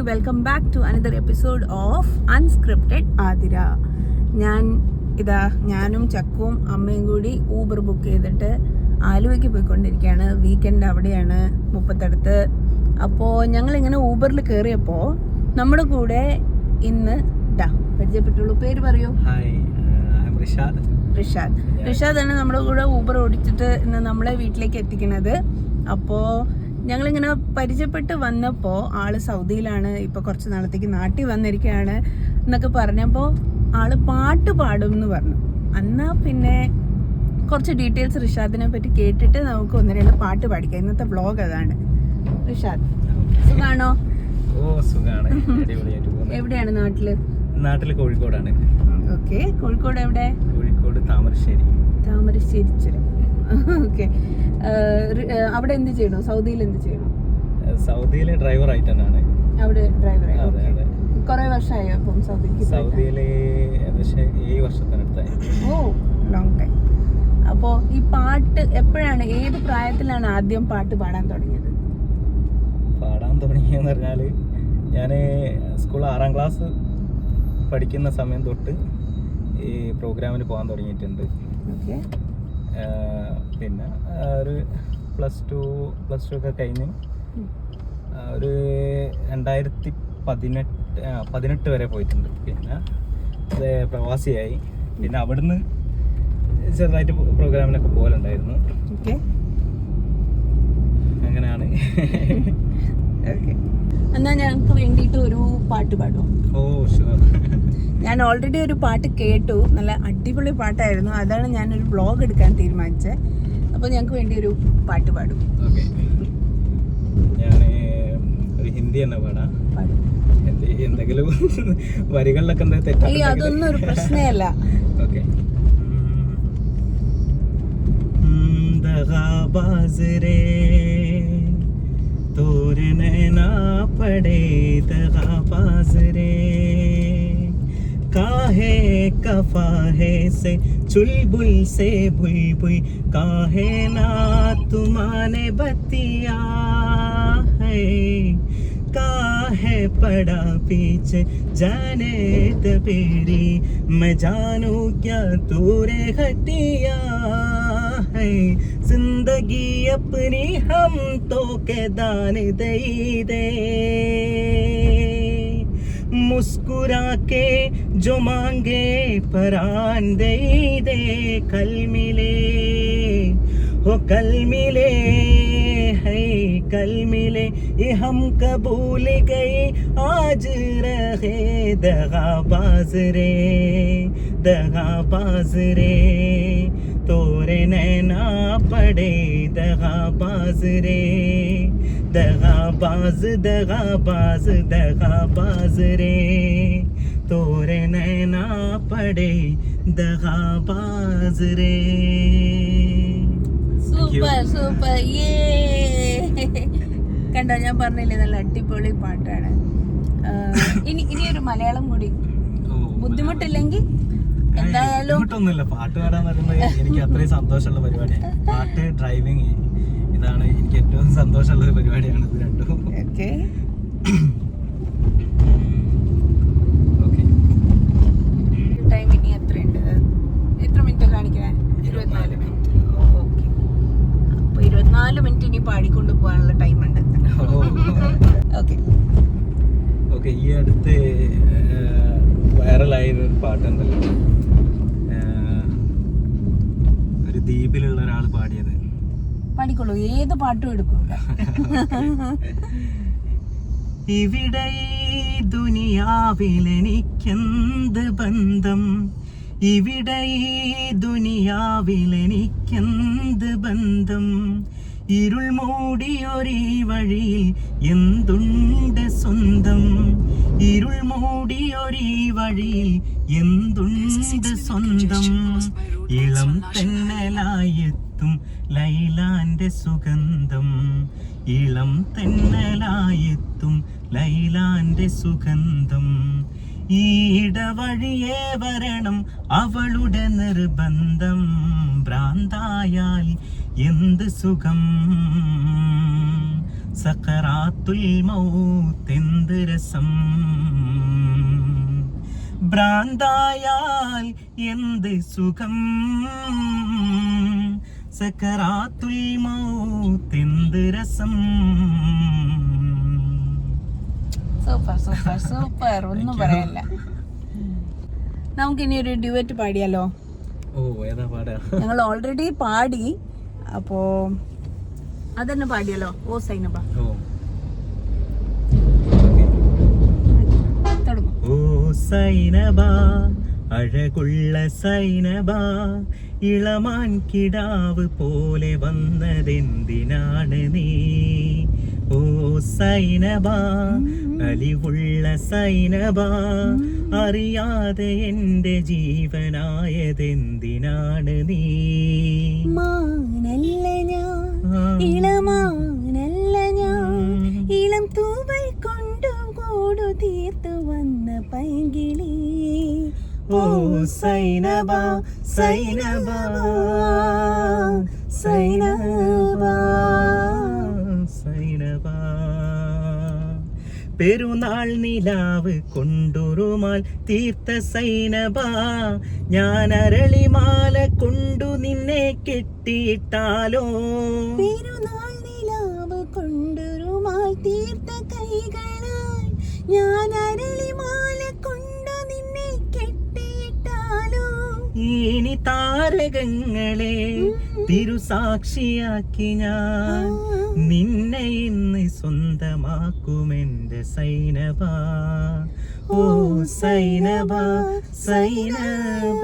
Welcome back to another episode of unscripted Athira. ഞാനും ചക്കുവും അമ്മയും കൂടി ഊബർ ബുക്ക് ചെയ്തിട്ട് ആലുവയ്ക്ക് പോയിക്കൊണ്ടിരിക്കുകയാണ്. വീക്കെൻഡ് അവിടെയാണ്, മുപ്പത്തടുത്ത്. അപ്പോൾ ഞങ്ങളിങ്ങനെ ഊബറിൽ കയറിയപ്പോൾ നമ്മുടെ കൂടെ ഇന്ന് പരിചയപ്പെട്ടുള്ളൂ. പേര് പറയൂ. റിഷാദാണ് നമ്മുടെ കൂടെ ഊബർ ഓടിച്ചിട്ട് ഇന്ന് നമ്മളെ വീട്ടിലേക്ക് എത്തിക്കുന്നത്. അപ്പോൾ ഞങ്ങളിങ്ങനെ പരിചയപ്പെട്ട് വന്നപ്പോൾ ആള് സൗദിയിലാണ്, ഇപ്പോൾ കുറച്ച് നാളത്തേക്ക് നാട്ടിൽ വന്നിരിക്കുകയാണ് എന്നൊക്കെ പറഞ്ഞപ്പോൾ ആള് പാട്ട് പാടും എന്ന് പറഞ്ഞു. എന്നാൽ പിന്നെ കുറച്ച് ഡീറ്റെയിൽസ് റിഷാദിനെ പറ്റി കേട്ടിട്ട് നമുക്ക് ഒന്ന് രണ്ട് പാട്ട് പാടിക്കാം. ഇന്നത്തെ വ്ളോഗ് അതാണ്. റിഷാദ്, സുഖാണോ? എവിടെയാണ്? നാട്ടില് കോഴിക്കോടാണ്. ഓക്കെ, കോഴിക്കോട് എവിടെ? കോഴിക്കോട് താമരശ്ശേരി ചുരം. ഓക്കെ, അവിടെ എന്ത് ചെയ്യണോ? സൗദിയിൽ എന്ത് ചെയ്യണോ? സൗദിയിലെ ഡ്രൈവർ ആയിട്ട് തന്നെയാണ്. അവിടെ ഡ്രൈവർ കുറെ വർഷമായോ അപ്പം സൗദിക്ക്? സൗദിയിലെ 7 വർഷത്തിനടുത്തായി. ഓ, ലോങ് ടൈം. അപ്പോൾ ഈ പാട്ട് എപ്പോഴാണ്, ഏത് പ്രായത്തിലാണ് ആദ്യം പാട്ട് പാടാൻ തുടങ്ങിയത്? പാടാൻ പറഞ്ഞാൽ ഞാൻ സ്കൂൾ 6ാം ക്ലാസ് പഠിക്കുന്ന സമയം തൊട്ട് ഈ പ്രോഗ്രാമിന് പോകാൻ തുടങ്ങിയിട്ടുണ്ട്. ഓക്കെ. പിന്നെ ഒരു പ്ലസ് ടു ഒക്കെ കഴിഞ്ഞ് ഒരു 2018 വരെ പോയിട്ടുണ്ട്. പിന്നെ പ്രവാസിയായി. പിന്നെ അവിടുന്ന് ചെറുതായിട്ട് പ്രോഗ്രാമിനൊക്കെ പോകലുണ്ടായിരുന്നു. അങ്ങനെയാണ്. എന്നാ ഞങ്ങൾക്ക് വേണ്ടിയിട്ട് ഒരു പാട്ട് പാടും? ഓ ഷുവർ. ഞാൻ ഓൾറെഡി ഒരു പാട്ട് കേട്ടു, നല്ല അടിപൊളി പാട്ടായിരുന്നു. അതാണ് ഞാനൊരു വ്ളോഗ് എടുക്കാൻ തീരുമാനിച്ചത്. അപ്പോൾ ഞങ്ങൾക്ക് വേണ്ടി ഒരു പാട്ട് പാടും. ഓക്കെ, ഞാൻ ഒരു ഹിന്ദി തന്നെ പാടാം. എന്തെങ്കിലും വരികളിലൊക്കെ എന്താ തെറ്റാ? അതൊന്നും ഒരു പ്രശ്നമല്ല. ഓക്കെ. ദഗാബാസ്രേ തോരെ നൈനാ പടേ ദഗാബാസ്രേ काहे कफाहे से चुलबुल से बुलबुल काहे ना तुमाने बतिया है काहे पड़ा पीछे जाने दबेरी मैं जानू क्या तूरे हटिया है जिंदगी अपनी हम तो के दान दे दे मुस्कुरा के जो मांगे परान दे दे कल मिले हो कल मिले है कल मिले ये हम कबूल गए आज रहे दगाबाज रे तोरे नैना पड़े दगाबाज रे दगाबाज रे तोरे नैना पड़े दगाबाज रे. സൂപ്പർ. കണ്ടോ, ഞാൻ പറഞ്ഞില്ലേ നല്ല അടിപൊളി പാട്ടാണ്. ഇനിയൊരു മലയാളം കൂടി, ബുദ്ധിമുട്ടില്ലെങ്കിൽ എന്തായാലും. ബുദ്ധിമുട്ടൊന്നുമില്ല, പാട്ട് പാടാൻ പറയുന്നത് എനിക്ക് അത്രയും സന്തോഷമുള്ള പരിപാടിയാണ്. പാട്ട്, ഡ്രൈവിങ്, ഇതാണ് എനിക്ക് ഏറ്റവും സന്തോഷമുള്ള ഒരു പരിപാടിയാണ് ഇത് രണ്ടും. ഓക്കെ. ടൈം ഇനി എത്രയുണ്ട്? എത്ര മിനിറ്റ് കാണിക്കണേ? 24 മിനിറ്റ്. ഓക്കെ, അപ്പോൾ 24 മിനിറ്റ് ഇനി പാടിക്കൊണ്ട് പോകാനുള്ള ടൈം ഉണ്ട്. ഓക്കെ. ഈ അടുത്ത് വൈറലായ ഒരു പാട്ടുണ്ടല്ലോ, ഒരു ദ്വീപിലുള്ള ഒരാൾ പാടിയത്. പാടിക്കോളൂ, ഏത് പാട്ടും എടുക്കൂല. ഇവിടെ ദുനിയാവിലെനിക്കെന്ത് ബന്ധം, ഇവിടെ ദുനിയാവിലെനിക്കെന്ത് ബന്ധം, ഇരുൾ മൂടിയൊരീ വഴിയിൽ എന്തുണ്ട് സ്വന്തം, ഇരുൾ മൂടിയൊരീ വഴിയിൽ എന്തുണ്ട് സ്വന്തം, ഇളം തെന്നലായെത്തും ലൈലാന്റെ സുഗന്ധം, ഇളം തെന്നലായെത്തും ലൈലാന്റെ സുഗന്ധം, ഈ ഇടവഴിയേ വരണം അവളുടെ നിർബന്ധം, ഭ്രാന്തായാൽ എന്ത് സുഖം, സഖറാത്തുൽ മൗത്ത് എന്ത് രസം, ഭ്രാന്തായാൽ എന്ത് സുഖം, സഖറാത്തുൽ മൗത്ത് എന്ത് രസം. സൂപ്പർ സൂപ്പർ സൂപ്പർ, ഒന്നും പറയല്ല. നമുക്കിനി ഒരു ഡ്യുവറ്റ് പാടിയാലോ? ഓ, ഏതാ പാടാ? ഞങ്ങൾ ഓൾറെഡി പാടി, അപ്പോ അതന്നെ പാടിയാലോ? ഓ സൈനബ തുടങ്ങും. ഓ സൈനബ, അഴകുള്ള സൈനബ, ഇളമാൻ കിടാവ് പോലെ വന്നതെന്തിനാണ് നീ? ഓ സൈനബ, അലിവുള്ള സൈനബ, അറിയാതെ എന്റെ ജീവനായതെന്തിനാണ് നീ? മാനല്ല ഞാൻ, ഇളമാനല്ല ഞാൻ, ഇളം തൂവൽ കൊണ്ടു കൂടു തീർത്തു വന്ന പൈകിളി. ഓ സൈനബ സൈനബ സൈനബ സൈനബ, പെരുന്നാൾ നിലാവ് കൊണ്ടുറുമാൽ തീർത്ത സൈനബ, ഞാൻ അരളിമാല കൊണ്ടു നിന്നെ കെട്ടിയിട്ടാലോ? പെരുന്നാൾ നിലാവ് കൊണ്ടുറുമാൽ തീർത്ത കൈകളാൽ ഞാൻ അരളിമാല കൊണ്ടു നിന്നെ കെട്ടിയിട്ടാലോ? ഇനി താരകങ്ങളെ തിരുസാക്ഷിയാക്കി ഞാൻ നിന്നെ ഇന്ന് സ്വന്തമാക്കുമെന്റെ സൈനബ. ഓ Zainaba Zainaba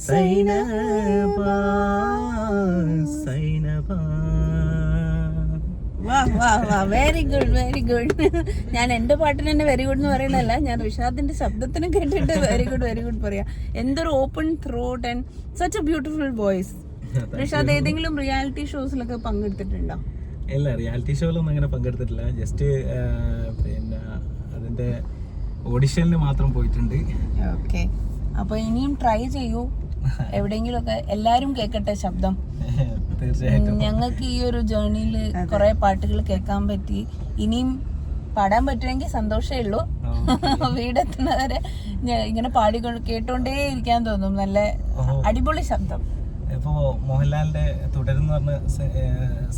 Zainaba Zainaba. Very good very good. ഞാൻ എന്റെ പാട്ടിന് തന്നെ വെരി ഗുഡ് എന്ന് പറയണല്ല, ഞാൻ റിഷാദിന്റെ ശബ്ദത്തിന് കേട്ടിട്ട് വെരി ഗുഡ് പറയാ. എന്തൊരു open throat and such A beautiful voice. Rishad ഏതെങ്കിലും റിയാലിറ്റി ഷോസിലൊക്കെ പങ്കെടുത്തിട്ടുണ്ടോ? ഇല്ല, റിയാലിറ്റി ഷോയിലൊന്നും അങ്ങനെ പങ്കെടുത്തിട്ടില്ല. ജസ്റ്റ് പിന്നെ അതിന്റെ ഓഡിഷനിൽ മാത്രം പോയിട്ടുണ്ട്. ഓക്കെ, അപ്പൊ ഇനിയും ട്രൈ ചെയ്യൂ, എവിടെയെങ്കിലും ഒക്കെ എല്ലാരും കേൾക്കട്ടെ ശബ്ദം. തീർച്ചയായിട്ടും ഞങ്ങൾക്ക് ഈ ഒരു ജേർണിയിൽ കുറെ പാട്ടുകൾ കേൾക്കാൻ പറ്റി. ഇനിയും പാടാൻ പറ്റുമെങ്കിൽ സന്തോഷമേ ഉള്ളൂ. വീടെത്തുന്നവരെ ഇങ്ങനെ പാടിക്കൊണ്ട് കേട്ടോണ്ടേ ഇരിക്കാൻ തോന്നും. നല്ല അടിപൊളി ശബ്ദം. ഇപ്പോ മോഹൻലാലിന്റെ തുടരുന്ന് പറഞ്ഞ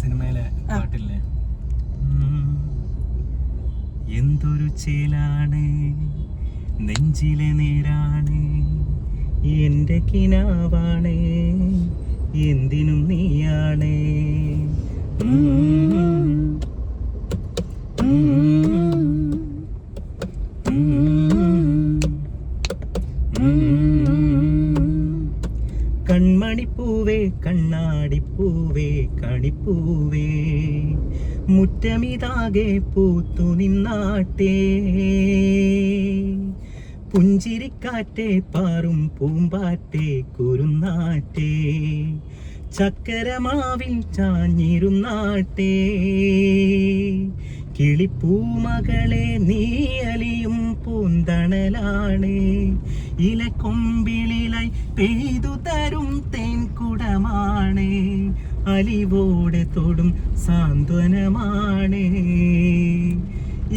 സിനിമയിലെ പാട്ടില്ലേ, എന്തൊരു ചേലാണ് നെഞ്ചിലെ നേരാണ്, എന്റെ കിനാവാണ് എന്തിനും നീയാണ്. കൺമണിപ്പൂവേ കണ്ണാടിപ്പൂവേ കണിപ്പൂവേ, മുറ്റമിതാകെ പൂത്തു നിന്നാട്ടേ, പുഞ്ചിരിക്കാറ്റേ പാറും പൂമ്പാറ്റേ കുരുന്നാറ്റേ, ചക്കരമാവിൽ ചാഞ്ഞിരുന്നാട്ടേ, കിളിപ്പൂമകളെ നീ അലിയും പൂന്തണലാണ്, ഇലക്കൊമ്പിളിലായി പെയ്തു തരും തേൻകുടമാണ്, അലിവോടെ തൊടും സാന്ത്വനമാണ്.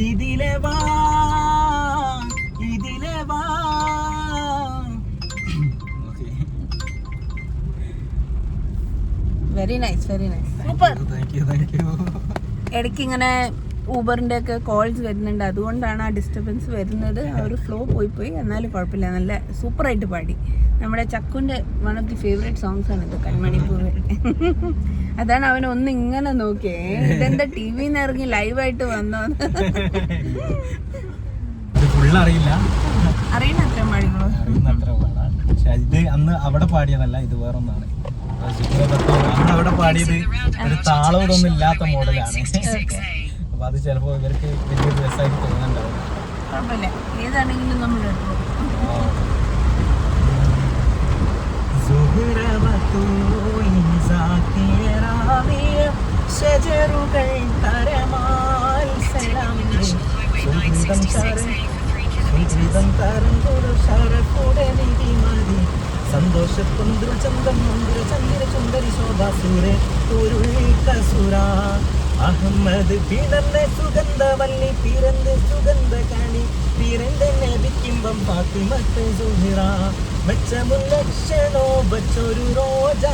ഇതിലെ വാ ഇതിലെ വാ. Very nice very nice, super. Thank you. ഇടയ്ക്ക് ഇങ്ങനെ ഊബറിന്റെ ഒക്കെ കോൾസ് വരുന്നുണ്ട്, അതുകൊണ്ടാണ് ആ ഡിസ്റ്റർബൻസ് വരുന്നത്. ആ ഒരു ഫ്ലോ പോയി എന്നാലും കുഴപ്പമില്ല. നല്ല സൂപ്പറായിട്ട് പാടി. നമ്മുടെ ചക്കുന്റെ one of the favourite songs ആണ് ഇത്, കൺമണിപ്പൂവ്. അതാണ് അവൻ ഒന്ന് ഇങ്ങനെ നോക്കിയേ, ഇതെന്താ ടിവിന്ന് ഇറങ്ങി ലൈവായിട്ട് വന്നോ? അറിയില്ല, അറിയുന്ന അത്ര പാടികളോ? പക്ഷെ ഇത് അന്ന് അവിടെ പാടിയതല്ല, ഇത് വേറൊന്നാണ്. അന്ന് അവിടെ പാടിയത് ഒരു താളവും ഇതൊന്നും ഇല്ലാത്ത മോഡലാണ്. അപ്പൊ അത് ചിലപ്പോ ഇവർക്ക് വലിയ രസമായിട്ട് തോന്നുന്നുണ്ടാവും. കുഴപ്പമില്ല, ഏതാണെങ്കിലും നമ്മൾ സന്തോഷത്തുന്ദ്രു ചന്തം മന്ദിര ചന്ദ്ര ചുന്ദരി ശോഭാസൂരെ ഒരു കസുര അഹമ്മദ് പിറന്ന സുഗന്ധവല്ലി പിറന്ന് സുഗന്ധ കണി പിറந்த നബിക്കിമ്പം ഫാത്തിമത്ത് സുഹറ മെച്ചമുള്ള ലക്ഷണോ വച്ചൊരു റോജ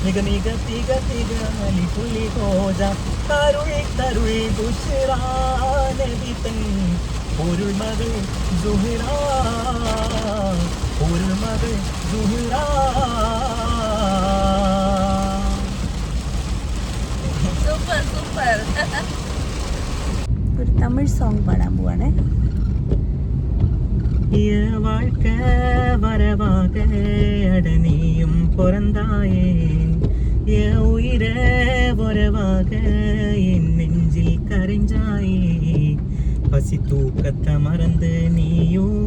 മിക മിക തിക തിക അലി പുലി ഹോജ തരുളി തരുളി ബുശ്റ നബി തൻ പൊരുൾ മകൾ സുഹറ പൊരുൾ മകൾ സുഹറ. Super super. ഒരു തമിഴ് സോങ് പാടാൻ പോവാണേ. வாழ்க்கை வரவாக அடனியும் பிறந்தாயே என் உயிரை உறவாக என் நெஞ்சில் கரைஞ்சாயே பசி தூக்கத்தை மறந்து நீயும்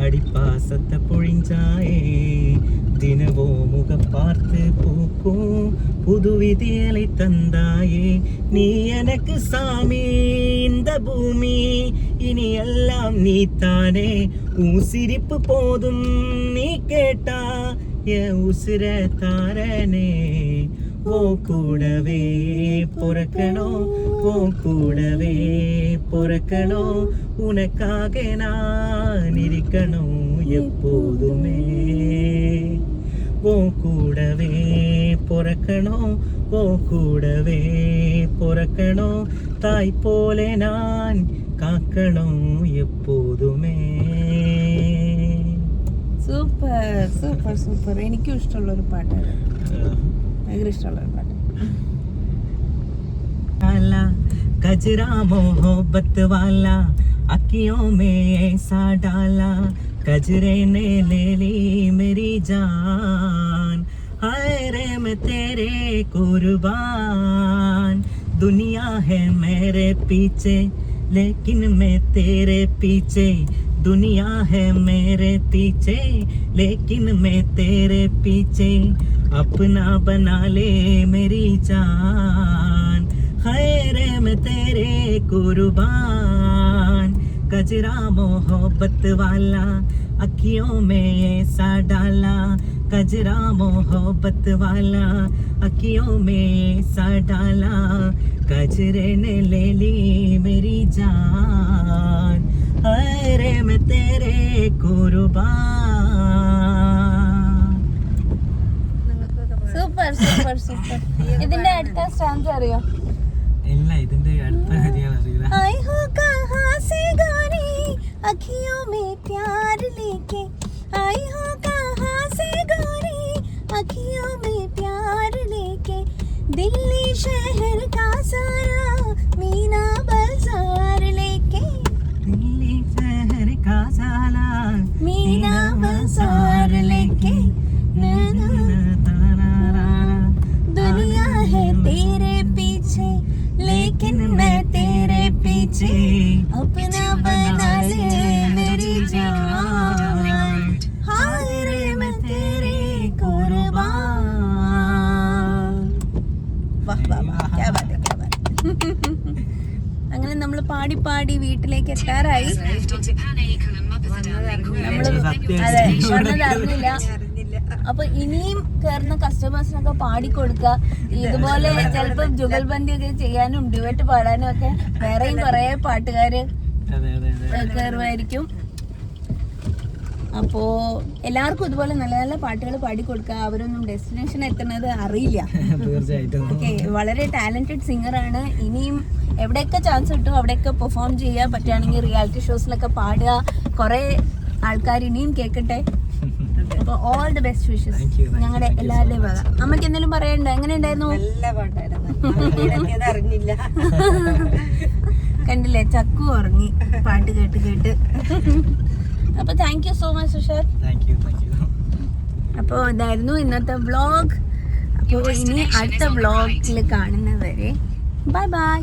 அடிப்பாசத்தை பொழிஞ்சாயே தினவோ முக பார்த்து பூக்கும் புது விதியலை தந்தாயே நீ எனக்கு சாமி இந்த பூமி இனி எல்லாம் நீ தானே உன் சிரிப்பு போதும் நீ கேட்டா என் உசிர தாரனே ஓ கூடவே பொறக்கணும் ஓ கூடவே பொறக்கணும் உனக்காக நான் இருக்கணும் எப்போதுமே ஓ கூடவே பொறக்கணும் ஓ கூடவே பொறக்கணும் தாய் போல நான் காக்கணும் எப்போதுமே. Super super super. എനിക്കും ഇഷ്ടമുള്ളൊരു പാട്ടാണ്, ഭയങ്കര ഇഷ്ടമുള്ളൊരു പാട്ട്. गजरा मोहब्बत वाला अखियों में ऐसा डाला गजरे ने ले ली मेरी जान हाय रे मैं तेरे कुर्बान दुनिया है मेरे पीछे लेकिन मैं तेरे पीछे दुनिया है मेरे पीछे लेकिन मैं तेरे पीछे अपना बना ले मेरी जान हाय रे मैं तेरे कुर्बान गजरा मोहब्बत वाला अखियों में ऐसा डाला गजरा मोहब्बत वाला अखियों में ऐसा डाला गजरे ने ले ली मेरी जान हाय रे मैं तेरे कुर्बान. Super super super. ഇതിന്റെ അടുത്ത സ്റ്റാൻസ് അറിയോ? ഇല്ല, ഇതിന്റെ അടുത്ത കാര്യങ്ങൾ അറിയില്ല. आई हो कहाँ से गोरी अखियों में प्यार लेके आई हो कहाँ से गोरी अखियों में प्यार लेके दिल्ली शहर का सारा मीना बाजार लेके दिल्ली शहर का साला मीना बाजार लेके दुनिया है तेरे पीछे लेकिन मैं तेरे पीछे अपना बना ले मेरी जान हाय रे मैं तेरे कुर्बान. वाह वाह वाह, क्या बात है, क्या बात. അങ്ങനെ നമ്മൾ പാടി പാടി വീട്ടിലേക്ക് എത്താറായി. അതെ, വന്നതറിഞ്ഞില്ല. അപ്പൊ ഇനിയും കയറുന്ന കസ്റ്റമേഴ്സിനൊക്കെ പാടിക്കൊടുക്കുക. ഇതുപോലെ ചിലപ്പോ ജുഗൽബന്ദി ഒക്കെ ചെയ്യാനും ഡ്യുവറ്റ് പാടാനും ഒക്കെ വേറെയും കുറെ പാട്ടുകാര് കയറുമായിരിക്കും. അപ്പോ എല്ലാവർക്കും ഇതുപോലെ നല്ല നല്ല പാട്ടുകൾ പാടിക്കൊടുക്കുക. അവരൊന്നും ഡെസ്റ്റിനേഷൻ എത്തുന്നത് അറിയില്ല. ഓക്കെ, വളരെ ടാലന്റഡ് സിംഗറാണ്. ഇനിയും എവിടെയൊക്കെ ചാൻസ് കിട്ടും അവിടെയൊക്കെ പെർഫോം ചെയ്യാൻ പറ്റുകയാണെങ്കിൽ റിയാലിറ്റി ഷോസിലൊക്കെ പാടുക. കുറെ ആൾക്കാർ ഇനിയും കേൾക്കട്ടെ. അപ്പൊ ഓൾ ദി ബെസ്റ്റ് വിഷസ് ഞങ്ങളുടെ എല്ലാവരുടെയും ഭാഗം. അമ്മയ്ക്ക് എന്തെങ്കിലും പറയണ്ടോ? എങ്ങനെ ഉണ്ടായിരുന്നു? അറിഞ്ഞില്ല. കണ്ടില്ലേ, ചക്കു ഉറങ്ങി പാട്ട് കേട്ട് കേട്ട്. അപ്പൊ താങ്ക് യു സോ മച്ച് സുഷാർ. അപ്പോൾ ഇതായിരുന്നു ഇന്നത്തെ വ്ളോഗ്. അപ്പോൾ ഇനി അടുത്ത വ്ളോഗിൽ കാണുന്നവരെ ബൈ ബൈ.